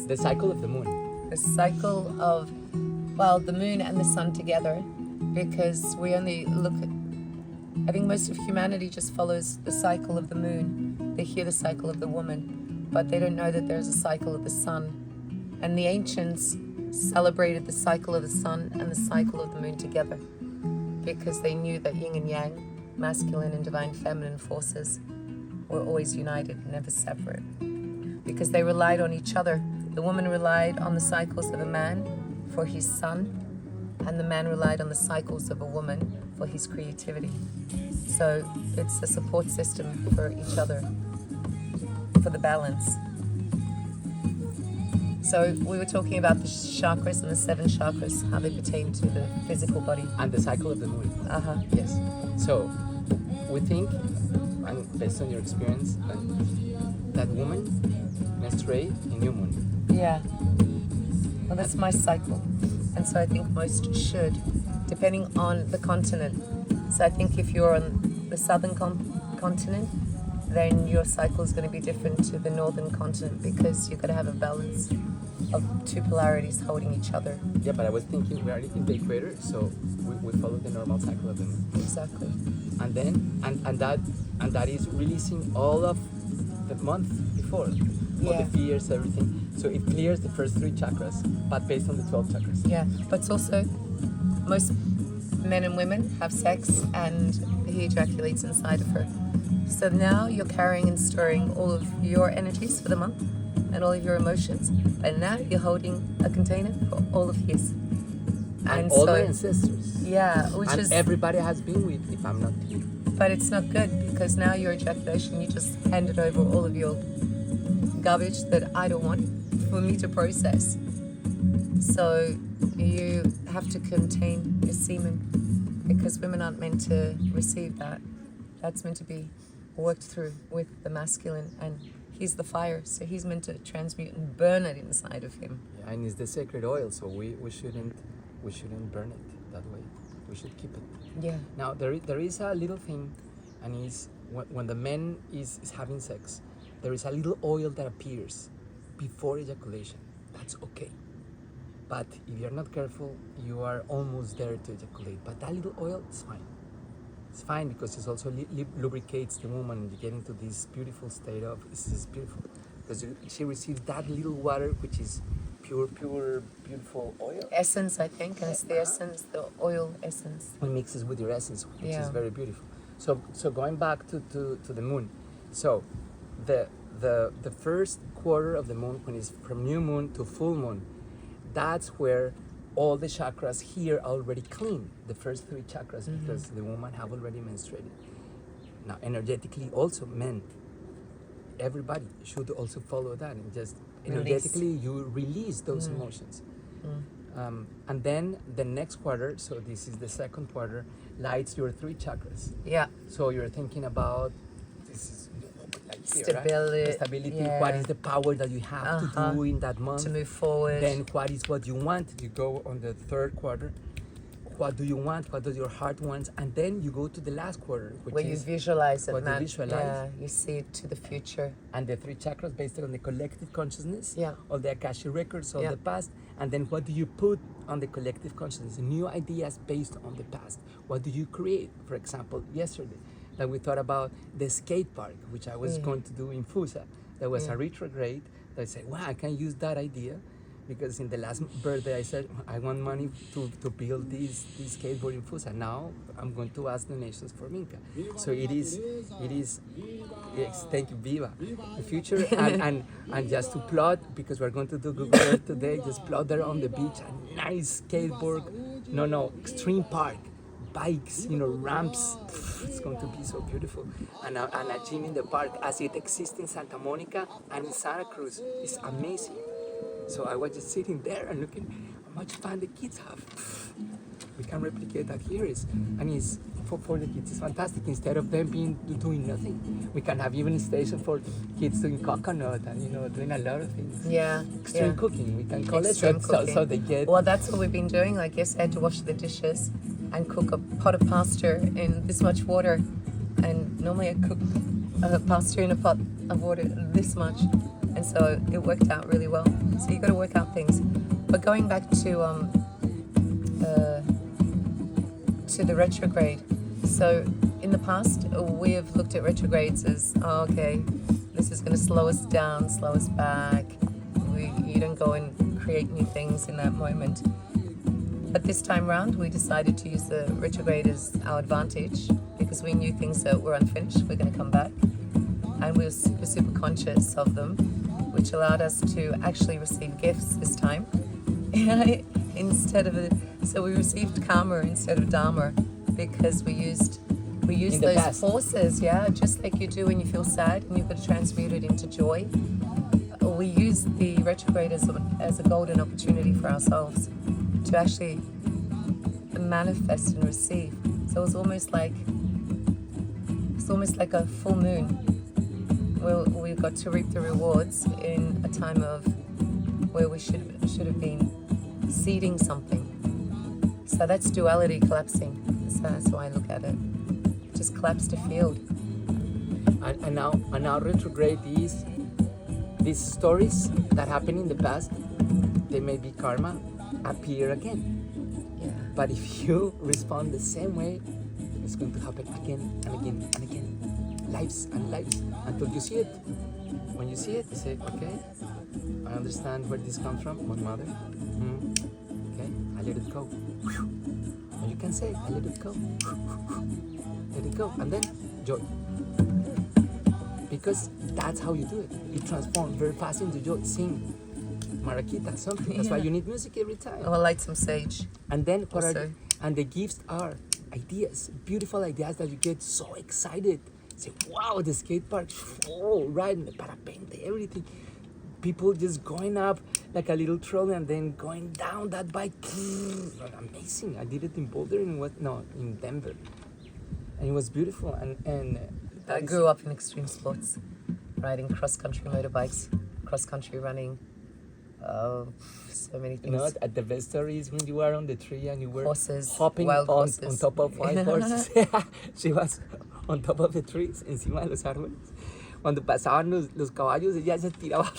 The cycle of the moon. The cycle of, well, the moon and the sun together, because we only look at, I think most of humanity just follows the cycle of the moon. They hear the cycle of the woman, but they don't know that there's a cycle of the sun. And the ancients celebrated the cycle of the sun and the cycle of the moon together, because they knew that yin and yang, masculine and divine feminine forces, were always united, never separate. Because they relied on each other. The woman relied on the cycles of a man for his son, and the man relied on the cycles of a woman for his creativity. So it's a support system for each other, for the balance. So we were talking about the chakras and the 7 chakras, how they pertain to the physical body. And the cycle of the moon. Yes. So we think, and based on your experience, that women menstruate in new moon. Yeah. Well, that's my cycle. And so I think most should, depending on the continent. So I think if you're on the southern continent, then your cycle is going to be different to the northern continent, because you've got to have a balance of 2 polarities holding each other. Yeah, but I was thinking we are in the equator, so we follow the normal cycle of the moon. Exactly. And then and that is releasing all of the month before, all the fears, everything. So it clears the first 3 chakras, but based on the 12 chakras. Yeah, but it's also, most men and women have sex and he ejaculates inside of her. So now you're carrying and storing all of your energies for the month and all of your emotions, and now you're holding a container for all of his. And all my ancestors. Yeah, which and is everybody has been with, if I'm not here. But it's not good, because now your ejaculation, you just handed over all of your garbage that I don't want for me to process. So you have to contain your semen, because women aren't meant to receive that. That's meant to be worked through with the masculine, and he's the fire, so he's meant to transmute and burn it inside of him. Yeah, and it's the sacred oil, so we shouldn't burn it that way. We should keep it. Yeah. Now there is a little thing, and is when the man is having sex, there is a little oil that appears before ejaculation. That's okay. But if you're not careful, you are almost there to ejaculate. But that little oil is fine. It's fine, because it also lubricates the woman, and you get into this beautiful state of, this is beautiful, because she receives that little water, which is pure, beautiful oil. Essence, I think, and it's the essence, the oil essence. It mixes with your essence, which is Yeah. very beautiful. So going back to the moon, so the first quarter of the moon, when it's from new moon to full moon, that's where all the chakras here are already clean, the first 3 chakras, because the woman have already menstruated. Now energetically also, men, everybody should also follow that, and just energetically you release those emotions. And then the next quarter, so this is the second quarter, lights your 3 chakras. Yeah. So you're thinking about, this is like here, Stability. right? Stability. Yeah. What is the power that you have to do in that month? To move forward. Then what is what you want? You go on the 3rd quarter. What do you want? What does your heart want? And then you go to the last quarter, which where you is visualize it, what you visualize. Yeah, you see it to the future. And the 3 chakras based on the collective consciousness, Yeah. all the Akashic records, all Yeah. the past. And then what do you put on the collective consciousness? New ideas based on the past. What do you create? For example, yesterday, that we thought about the skate park, which I was going to do in Fusa. There was a retrograde that I said, wow, I can use that idea, because in the last birthday I said, I want money to build this skateboard in Fusa. Now I'm going to ask donations for Minka. So it is, yes, thank you, Viva. The future, and just to plot, because we're going to do Google Earth today, just plot there on the beach, a nice skateboard, extreme park, bikes, ramps. It's going to be so beautiful. And a gym in the park, as it exists in Santa Monica and in Santa Cruz. It's amazing. So I was just sitting there and looking how much fun the kids have. We can replicate that here. It's for the kids. It's fantastic. Instead of them doing nothing, we can have even a station for kids doing coconut and doing a lot of things. Yeah. Extreme cooking. We can call Extreme it cooking. so they get. Well, that's what we've been doing. Like yesterday, I had to wash the dishes and cook a pot of pasta in this much water. And normally I cook pasta in a pot of water this much. And so it worked out really well. So you got to work out things. But going back to the retrograde. So in the past, we have looked at retrogrades as, oh, okay, this is going to slow us down, slow us back. You don't go and create new things in that moment. But this time round, we decided to use the retrograde as our advantage because we knew things that were unfinished were going to come back. And we were super, super conscious of them, which allowed us to actually receive gifts this time. So we received karma instead of dharma because we used those past. forces, just like you do when you feel sad and you've got to transmute it into joy. We use the retrograde as a golden opportunity for ourselves to actually manifest and receive. So it's almost like a full moon. We got to reap the rewards in a time of where we should have been seeding something. So that's duality collapsing. So that's how I look at it. Just collapsed a field. And now retrograde is these stories that happened in the past, they may be karma, appear again. Yeah. But if you respond the same way, it's going to happen again and again and again. Lives and lives until you see it. When you see it, you say, okay, I understand where this comes from, my mother. Okay, I let it go. And you can say, I let it go. Let it go. And then joy. Because that's how you do it. You transform very fast into joy. Sing Maraquita, something. That's why you need music every time. I will light some sage. And then Also. and the gifts are ideas, beautiful ideas that you get so excited. Say, wow, the skate park, oh, right, and the parapente, everything. People just going up like a little trolley and then going down that bike. Amazing. I did it in Boulder in Denver. And it was beautiful. And I grew up in extreme sports, riding cross-country motorbikes, cross-country running, so many things. You know, at the best story is when you were on the tree and you were Horses, hopping wild on horses. top of wild horses. She was on top of the trees, encima de los árboles. Cuando pasaban los caballos, ella se tiraba.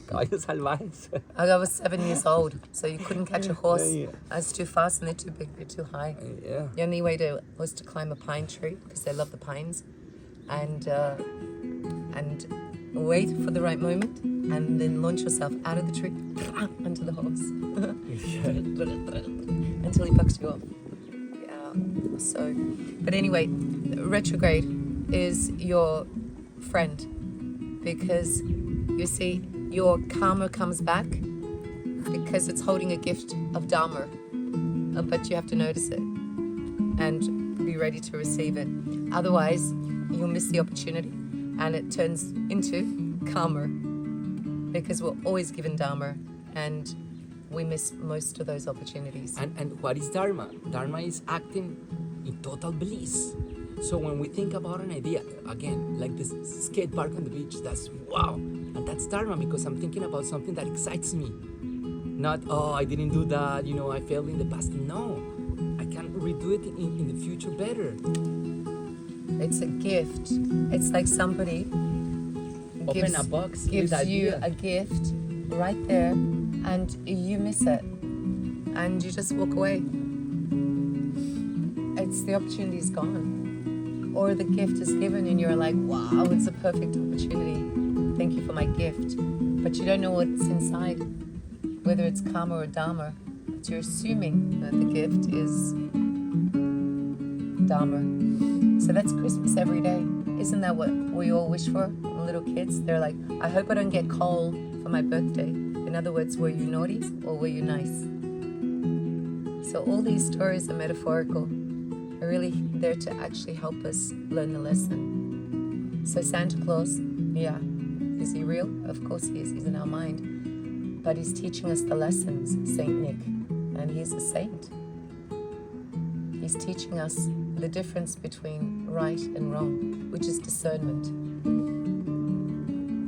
Caballos salvajes. I was 7 years old, so you couldn't catch a horse. Yeah. I was too fast and they're too big, they're too high. Yeah. The only way was to climb a pine tree because they love the pines, and wait for the right moment, and then launch yourself out of the tree onto the horse until he bucks you off. Yeah. So, but anyway, retrograde is your friend because you see your karma comes back because it's holding a gift of dharma, but you have to notice it and be ready to receive it. Otherwise, you'll miss the opportunity and it turns into karma because we're always given dharma and we miss most of those opportunities. And what is dharma? Dharma is acting in total bliss. So when we think about an idea, again, like this skate park on the beach, that's wow. And that's dharma because I'm thinking about something that excites me. Not, oh, I didn't do that, I failed in the past. No, I can redo it in the future better. It's a gift. It's like somebody Open a box gives with you idea. a gift right there and you miss it and you just walk away. It's the opportunity is gone. Or the gift is given and you're like, wow, it's a perfect opportunity. Thank you for my gift. But you don't know what's inside, whether it's karma or dharma. But you're assuming that the gift is dharma. So that's Christmas every day. Isn't that what we all wish for? Little kids, they're like, I hope I don't get coal for my birthday. In other words, were you naughty or were you nice? So all these stories are metaphorical, are really there to actually help us learn the lesson. So Santa Claus, yeah, is he real? Of course he is, he's in our mind. But he's teaching us the lessons, Saint Nick, and he's a saint. He's teaching us the difference between right and wrong, which is discernment.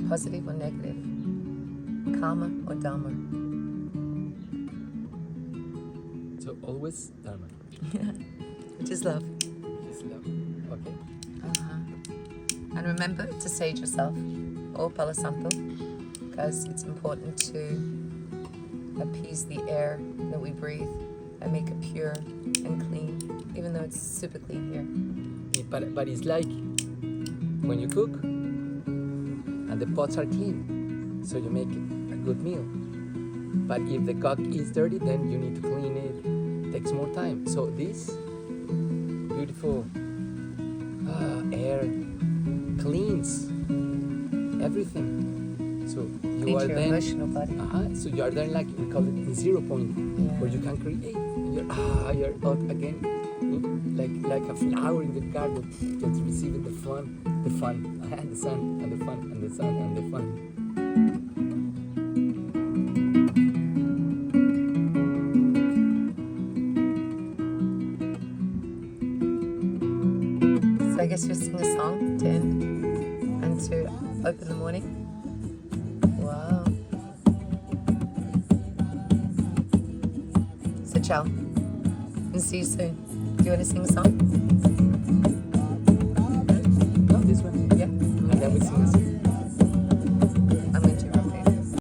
Positive or negative, karma or dharma. So always dharma. Which is love. Just love. Okay. And remember to sage yourself, or Palo Santo, because it's important to appease the air that we breathe and make it pure and clean, even though it's super clean here. But it's like when you cook and the pots are clean, so you make a good meal. But if the cook is dirty, then you need to clean it. It takes more time. So this beautiful air cleans everything. So you Cleans are your then emotional body. so you are then like we call it the 0 point, where you can create. And you're out again, like a flower in the garden that's receiving the sun, and the sun, and the sun, and the sun, and the fun. So I guess you'll sing a song to end and to open the morning. Wow. So ciao and see you soon. Do you want to sing a song? No, this one. Yeah. And then we sing a song.